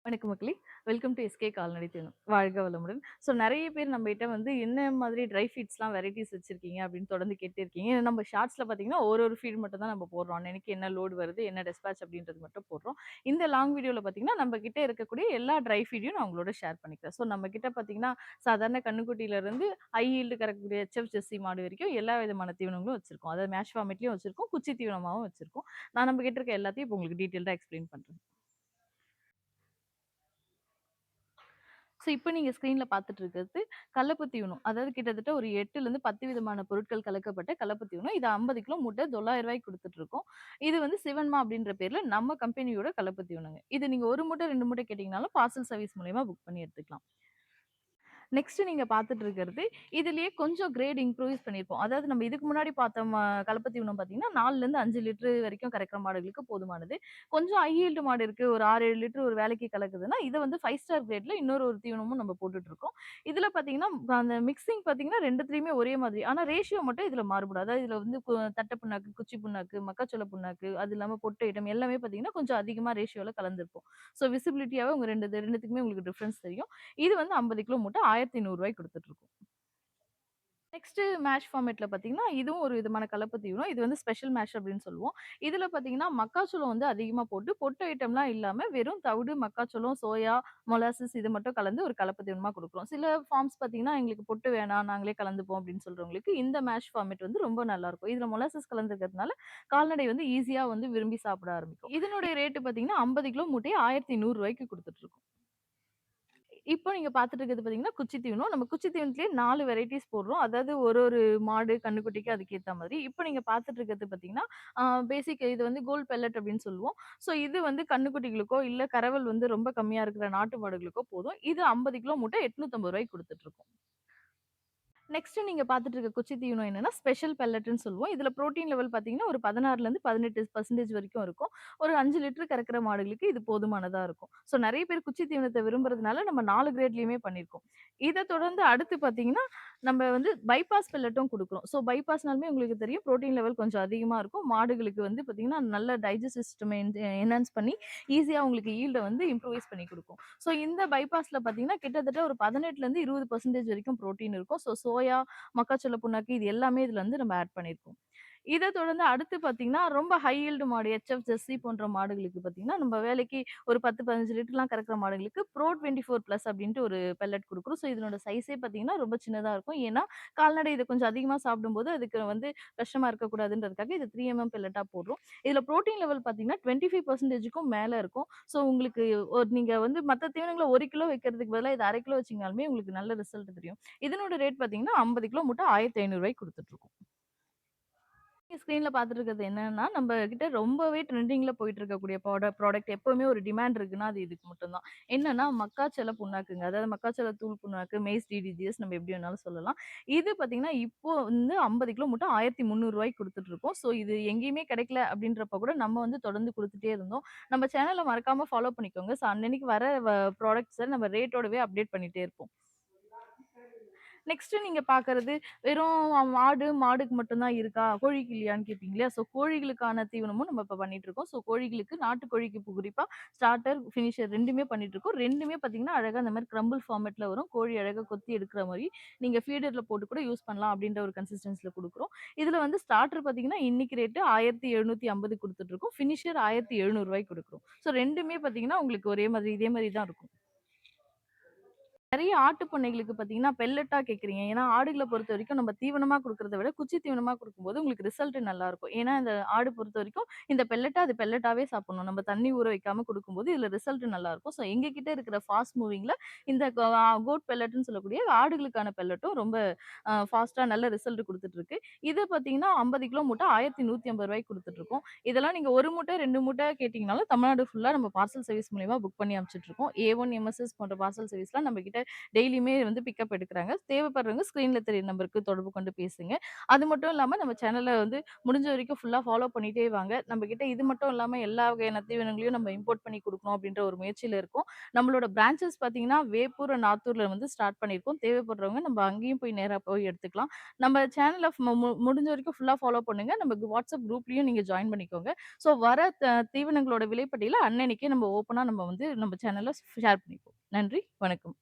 வணக்கம் மக்களே! Welcome to SK கால்நடை தீவனம். வாழ்க வளமுடன். ஸோ நெறைய பேர் நம்மகிட்ட வந்து என்ன மாதிரி ட்ரை ஃபீட்ஸ்லாம் வெரைட்டீஸ் வச்சிருக்கீங்க அப்படின்னு தொடர்ந்து கேட்டே இருக்கீங்க. ஏன்னா நம்ம ஷார்ட்ஸ்ல பார்த்தீங்கன்னா, ஒரு ஃபீட் மட்டும் தான் நம்ம போடுறோம். அன்னன்னைக்கு என்ன லோட் வருது, என்ன டிஸ்பேட்ச் அப்படின்றது மட்டும் போடுறோம். இந்த லாங் வீடியோல பார்த்தீங்கன்னா, நம்ம கிட்ட இருக்கக்கூடிய எல்லா ட்ரை ஃபீடையும் நான் உங்களோட ஷேர் பண்ணிக்கிறேன். ஸோ நம்ம கிட்ட பார்த்தீங்கன்னா, சாதாரண கன்னுக்குட்டியிலருந்து ஹை ஈல்டு கறக்கக்கூடிய எச்எஃப் ஜெர்சி மாடு வரைக்கும் எல்லா விதமான தீவனங்களும் வச்சிருக்கோம். அதாவது மேஷ் ஃபார்மேட்லயும் வச்சிருக்கோம். குச்சி தீவனமாவும் வச்சிருக்கோம். நான் நம்ம கிட்ட இருக்க எல்லாத்தையும் இப்போ உங்களுக்கு டீட்டெயில்டா எக்ஸ்பிளைன் பண்றேன். ஸோ இப்ப நீங்க ஸ்க்ரீன்ல பார்த்துட்டு இருக்கிறது கலப்பு தீவனம். அதாவது கிட்டத்தட்ட ஒரு 8லிருந்து 10 விதமான பொருட்கள் கலக்கப்பட்ட கலப்பு தீவனம். இது 50 கிலோ மூட்டை ரூ. 900 குடுத்துட்டு இருக்கோம். இது வந்து சிவன்மா அப்படின்ற பேர்ல நம்ம கம்பெனியோட கலப்பு தீவனங்க. இது நீங்க 1 மூட்டை, 2 மூட்டை கேட்டீங்கனாலும் பார்சல் சர்வீஸ் மூலியமா புக் பண்ணி எடுத்துக்கலாம். நெக்ஸ்ட் நீங்க பார்த்துட்டு இருக்கிறது, இதிலேயே கொஞ்சம் கிரேட் இம்ப்ரூவைஸ் பண்ணியிருப்போம். அதாவது நம்ம இதுக்கு முன்னாடி பார்த்த கலப்பு தீவனம் பார்த்தீங்கன்னா, 4லிருந்து 5 லிட்டர் வரைக்கும் கறக்கிற மாடுகளுக்கு போதுமானது. கொஞ்சம் ஹை ஈல்டு மாடு இருக்கு. ஒரு 6, 7 லிட்டர் ஒரு வேலைக்கு கலக்குதுன்னா, இத வந்து 5 ஸ்டார் கிரேட்ல இன்னொரு ஒரு தீவனமும் நம்ம போட்டுட்டு இருக்கோம். இதுல பார்த்தீங்கன்னா, அந்த மிக்ஸிங் பார்த்தீங்கன்னா 2த்துலயுமே ஒரே மாதிரி. ஆனா ரேஷியோ மட்டும் இதுல மாறுபடும். அதாவது இதுல வந்து தட்ட புண்ணாக்கு, குச்சி புண்ணாக்கு, மக்காச்சோள புண்ணாக்கு, அது இல்லாம பொட்டு ஐட்டம் எல்லாமே பார்த்தீங்கன்னா, கொஞ்சம் அதிகமா ரேஷியோல கலந்திருப்போம். ஸோ விசிபிலிட்டியாவே உங்க 2த்துக்குமே உங்களுக்கு டிஃபரன்ஸ் தெரியும். இது வந்து 50 கிலோ மூட்டை ரூ. 1100 குடுத்துட்டுருக்கோம். நெக்ஸ்ட்டு மேஷ் ஃபார்மேட்ல பார்த்தீங்கன்னா, இதுவும் ஒரு விதமான கலப்பு தீவனம். இது வந்து ஸ்பெஷல் மேஷ் அப்படின்னு சொல்லுவோம். இதுல பார்த்தீங்கன்னா, மக்காச்சோளம் வந்து அதிகமா போட்டு, பொட்டு ஐட்டம்லாம் இல்லாம வெறும் தவிடு, மக்காச்சோளம், சோயா, மொலாசஸ் இது மட்டும் கலந்து ஒரு கலப்பு தீவனமா குடுக்குறோம். சில ஃபார்ம்ஸ் பார்த்தீங்கன்னா, எங்களுக்கு பொட்டு வேணாம், நாங்களே கலந்துப்போம் அப்படின்னு சொல்றவங்களுக்கு, இந்த மேஷ் ஃபார்மேட் வந்து ரொம்ப நல்லாருக்கும். இதுல மொலாசஸ் கலந்துருக்கிறதுனால, கால்நடை வந்து ஈஸியா வந்து விரும்பி சாப்பிட ஆரம்பிக்கும். இதனுடைய ரேட்டு பார்த்தீங்கன்னா, 50 கிலோ மூட்டைய ரூ. 1100 குடுத்துட்டுருக்கோம். இப்போ நீங்க பார்த்துட்டு இருக்கிறது பார்த்தீங்கன்னா, குச்சி தீவனம். நம்ம குச்சி தீவனத்திலேயே 4 வெரைட்டீஸ் போடுறோம். அதாவது ஒரு ஒரு மாடு, கன்னுக்குட்டிக்கு அதுக்கேத்த மாதிரி. இப்போ நீங்க பார்த்துட்டு இருக்கிறது பார்த்தீங்கன்னா, பேசிக் இது வந்து கோல்ட் பெல்லட் அப்படின்னு சொல்லுவோம். ஸோ இது வந்து கன்னுக்குட்டிகளுக்கோ, இல்ல கறவல் வந்து ரொம்ப கம்மியா இருக்கிற நாட்டு மாடுகளுக்கோ போதும். இது 50 கிலோ மூட்டை ரூ. 850 குடுத்துட்டுருக்கோம். நெக்ஸ்ட் நீங்க பார்த்துட்டு இருக்க குச்சி தீவனம் என்னன்னா, ஸ்பெஷல் பெல்லட்ன்னு சொல்லுவோம். இதுல புரோட்டீன் லெவல் பார்த்தீங்கன்னா, ஒரு 16லருந்து 18% வரைக்கும் இருக்கும். ஒரு 5 லிட்டர் கறக்கிற மாடுகளுக்கு இது போதுமானதா இருக்கும். ஸோ நெறைய பேர் குச்சி தீவனத்த விரும்புறதுனால நம்ம 4 கிரேட்லயுமே பண்ணியிருக்கோம். இத தொடர்ந்து அடுத்து பார்த்தீங்கன்னா, நம்ம வந்து பைபாஸ் பெல்லட்டும் குடுக்குறோம். ஸோ பைபாஸ்னாலுமே உங்களுக்கு தெரியும் புரோட்டீன் லெவல் கொஞ்சம் அதிகமா இருக்கும். மாடுகளுக்கு வந்து பார்த்தீங்கன்னா, நல்ல டைஜஸ்ட் சிஸ்டம் என்ஹான்ஸ் பண்ணி ஈஸியா உங்களுக்கு ஈல்ட வந்து இம்ப்ரூவைஸ் பண்ணி குடுக்கும். ஸோ இந்த பைபாஸ்ல பார்த்தீங்கன்னா, கிட்டத்தட்ட ஒரு 18லருந்து 20% வரைக்கும் புரோட்டீன் இருக்கும். சோயா, மக்காச்சோள புண்ணாக்கு இது எல்லாமே இதுல வந்து நம்ம ஆட் பண்ணியிருக்கோம். இத தொடர்ந்து அடுத்து பார்த்தீங்கன்னா, ரொம்ப ஹை ஈல்டு மாடு எச்எஃப், ஜெர்சி போன்ற மாடுகளுக்கு பார்த்தீங்கன்னா, நம்ம வேலைக்கு ஒரு 10, 15 லிட்டர்லாம் கறக்கிற மாடுகளுக்கு ப்ரோ 24 பிளஸ் அப்டின்ட்டு ஒரு பெல்லட் குடுக்குறோம். ஸோ இதனோட சைஸே பார்த்தீங்கன்னா, ரொம்ப சின்னதா இருக்கும். ஏன்னா, கால்நடை இத கொஞ்சம் அதிகமா சாப்பிடும்போது, அதுக்கு வந்து கஷ்டமா இருக்கக்கூடாதுன்றதுக்காக இது 3 பெல்லட்டா போடுறோம். இதுல புரோட்டீன் லெவல் பார்த்தீங்கன்னா, 25%க்கும் மேல இருக்கும். ஸோ உங்களுக்கு நீங்க வந்து மத்த தீவனங்கள 1 கிலோ வைக்கிறதுக்கு பதிலா இத 1/2 கிலோ வச்சீங்கனாலுமே உங்களுக்கு நல்ல ரிசல்ட் தெரியும். இதனோட ரேட் பார்த்தீங்கன்னா, 50 கிலோ மூட்டை ரூ. 1500 குடுத்துட்டுருக்கோம். நீங்க ஸ்க்ரீன்ல பார்த்துட்டு இருக்கிறது என்னன்னா, நம்ம கிட்ட ரொம்பவே ட்ரெண்டிங்ல போயிட்டு இருக்கக்கூடிய ப்ராடக்ட் எப்பவுமே ஒரு டிமாண்ட் இருக்குன்னா, அது இதுக்கு மட்டும் தான். என்னன்னா, மக்காச்சோள புண்ணாக்குங்க. அதாவது மக்காச்சோள தூள் புண்ணாக்கு, மெய்ஸ் டிடிஜிஎஸ் நம்ம எப்படி வேணாலும் சொல்லலாம். இது பார்த்தீங்கன்னா, இப்போ வந்து 50 கிலோ மூட்டை ரூ. 1300 குடுத்துட்டு இருக்கோம். ஸோ இது எங்கேயுமே கிடைக்கல அப்படின்றப்ப கூட நம்ம வந்து தொடர்ந்து குடுத்துட்டே இருந்தோம். நம்ம சேனல மறக்காம ஃபாலோ பண்ணிக்கோங்க. ஸோ அன்னன்னைக்கு வர ப்ராடக்ட்ஸ நம்ம ரேட்டோடவே அப்டேட் பண்ணிட்டே இருப்போம். நெக்ஸ்ட் நீங்க பார்க்கறது, வெறும் மாடுக்கு மட்டும் தான் இருக்கா? கோழிக்கு இல்லையான்னு கேட்பீங்க இல்லையா? ஸோ கோழிகளுக்கான தீவனமும் நம்ம இப்ப பண்ணிட்டு இருக்கோம். ஸோ கோழிகளுக்கு நாட்டுக்கோழிக்கு குறிப்பா ஸ்டார்ட்டர், ஃபினிஷர் 2மே பண்ணிட்டு இருக்கோம். 2மே பார்த்தீங்கன்னா, அழகா இந்த மாரி கிரம்பிள் ஃபார்மேட்ல வரும். கோழி அழகா கொத்தி எடுக்கிற மாரி, நீங்க ஃபீடர்ல போட்டு கூட யூஸ் பண்ணலாம் அப்படின்ற ஒரு கன்சிஸ்டன்சில குடுக்குறோம். இதுல வந்து ஸ்டார்ட்டர் பார்த்தீங்கன்னா, இன்னைக்கு ரேட்டு 1750 குடுத்துட்டு இருக்கோம். ஃபினிஷர் ரூ. 1700 குடுக்குறோம். ஸோ 2மே பார்த்தீங்கன்னா, உங்களுக்கு ஒரே மாதிரி இதே மாரி தான் இருக்கும். நெறைய ஆட்டு பண்ணைகளுக்கு பார்த்தீங்கன்னா, பெல்லட்டா கேட்குறீங்க. ஏன்னா, ஆடுகள பொறுத்தவரைக்கும் நம்ம தீவனமா குடுக்குறத விட, குச்சி தீவனமா குடுக்கும்போது உங்களுக்கு ரிசல்ட் நல்லாருக்கும். ஏன்னா, இந்த ஆடு பொறுத்தவரைக்கும் இந்த பெல்லட்டா அது பெல்லட்டாவே சாப்பிடணும். நம்ம தண்ணி ஊற வைக்காம குடுக்கும்போது, இதுல ரிசல்ட் நல்லாருக்கும். ஸோ எங்க கிட்ட இருக்கிற ஃபாஸ்ட் மூவிங்ல இந்த கோட் பெல்லட்ன்னு சொல்லக்கூடிய ஆடுகளுக்கான பெல்லட்டும் ரொம்ப ஃபாஸ்ட்டா நல்ல ரிசல்ட் குடுத்துட்டு இருக்கு. இது பார்த்தீங்கன்னா, 50 கிலோ மூட்டை ரூ. 1150 குடுத்துட்டுருக்கோம். இதெல்லாம் நீங்க 1 மூட்டை, 2 மூட்டை கேட்டீங்கனாலும் தமிழ்நாடு ஃபுல்லா நம்ம பார்சல் சர்வீஸ் மூலியமா புக் பண்ணி அனுப்பிச்சுட்டுருக்கோம். A1, MSS போன்ற பார்சல் சர்வீஸ்லாம் நம்ம கிட்ட நம்மகிட்ட டெய்லியுமே வந்து பிக்கப் எடுக்குறாங்க. தேவைப்படுறவங்க ஸ்க்ரீன்ல தெரிய நம்பருக்கு தொடர்பு கொண்டு பேசுங்க. அது மட்டும் இல்லாம நம்ம சேனல வந்து முடிஞ்ச வரைக்கும் ஃபுல்லா ஃபாலோ பண்ணிட்டே வாங்க. நம்மகிட்ட இது மட்டும் இல்லாம எல்லா வகையான தீவனங்களையும் நம்ம இம்போர்ட் பண்ணி குடுக்கணும் அப்படின்ற ஒரு முயற்சியில இருக்கோம். நம்மளோட பிரான்ச்சஸ் பார்த்தீங்கன்னா, வேப்பூர், நாத்தூர்ல வந்து ஸ்டார்ட் பண்ணியிருக்கோம். தேவைப்படுறவங்க நம்ம அங்கேயும் போய் நேரா போய் எடுத்துக்கலாம். நம்ம சேனல மு மு முடிஞ்ச வரைக்கும் ஃபுல்லா ஃபாலோ பண்ணுங்க. நம்ம வாட்ஸ்அப் குரூப்லயும் நீங்க ஜாயின் பண்ணிக்கோங்க. ஸோ வர தீவனங்களோட விலைப்பட்டியல அன்னன்னைக்கே நம்ம ஓப்பனா நம்ம வந்து நம்ம சேனல்ல ஷேர் பண்ணிப்போம். நன்றி, வணக்கம்.